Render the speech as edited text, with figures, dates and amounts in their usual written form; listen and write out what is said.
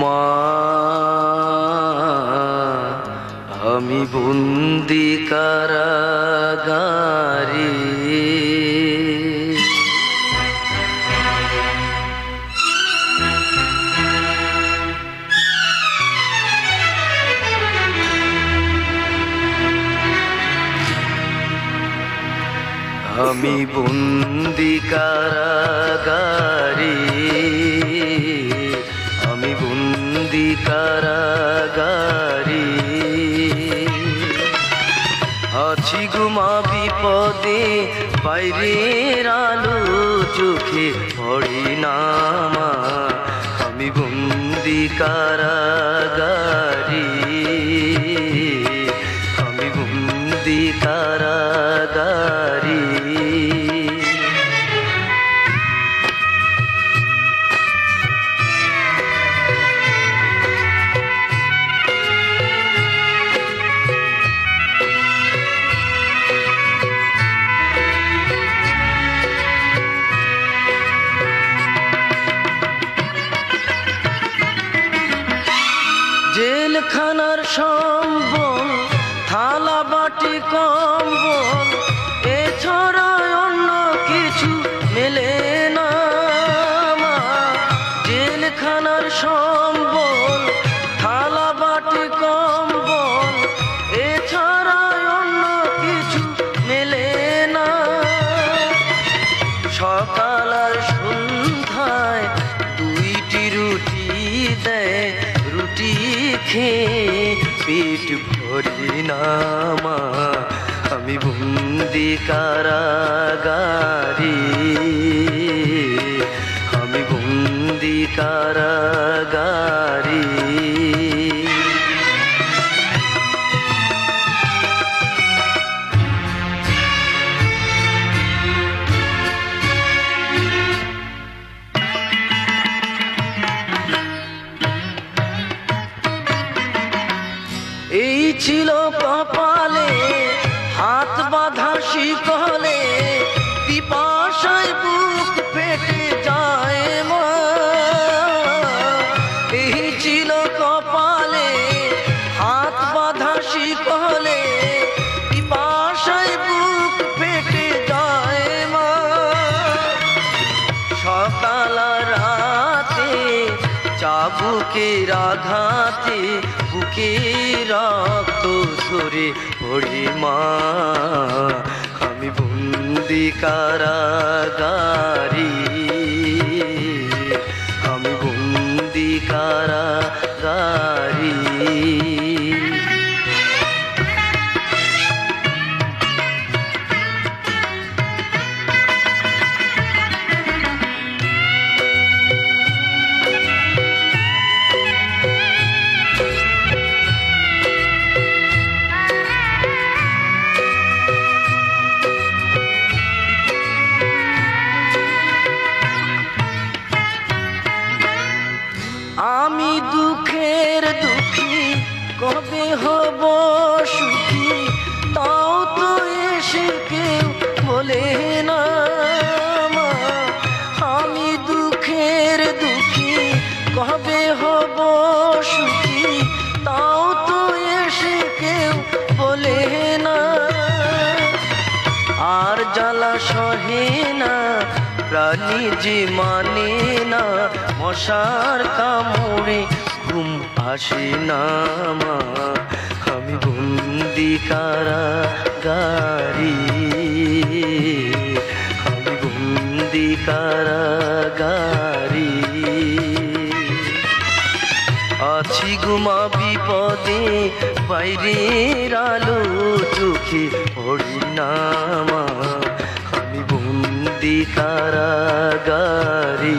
মা আমি বন্দি কারাগারে, আমি বন্দি কারাগারে, আমি বন্দি কারাগারে আছি গুমা বিপদে, বাইরের আলো চোখে পড়ে না মা। আমি বন্দি কারাগারে, আমি বন্দি কারাগারে। জেলখানার সম্বল, থালা বাটি কম্বল, এছাড়া অন্য কিছু মেলে না মা। জেলখানার সম্বল, থালা বাটি কম্বল, এছাড়া অন্য কিছু মেলে না। সকাল আর সন্ধ্যায় দুইটি রুটি দেয়, রুটি খেয়ে পেট ভরি না মা। আমি বন্দি কারাগারে, আমি বন্দি কারাগারে। এই ছিল কপালে হাত বাঁধা শিকলে, পিপাসায় বুক ফেটে যায় মা। এই ছিল কপালে হাত বাঁধা শিকলে, পিপাসায় বুক ফেটে যায় মা। সকাল রাতে চাবুকের আঘাতে বুকে রক্ত ঝরে পড়ে মা। আমি বন্দি কারাগারে, আমি বন্দি কারাগারে। আমি দুঃখের দুঃখী, কবে হব সুখী, তাও তো এসে কেউ বলে না মা। আমি দুঃখের দুঃখী, কবে হব সুখী, তাও তো এসে কেউ বলে না। আর জ্বালা সহে না প্রাণী যে মানে না, মশার কামড়ে ঘুম আসে না মা। আমি বন্দি কারাগারে, আমি বন্দি কারাগারে আছি গুমা বিপদে, বাইরের আলো চোখে পড়ি না মা। আমি বন্দি কারাগারে।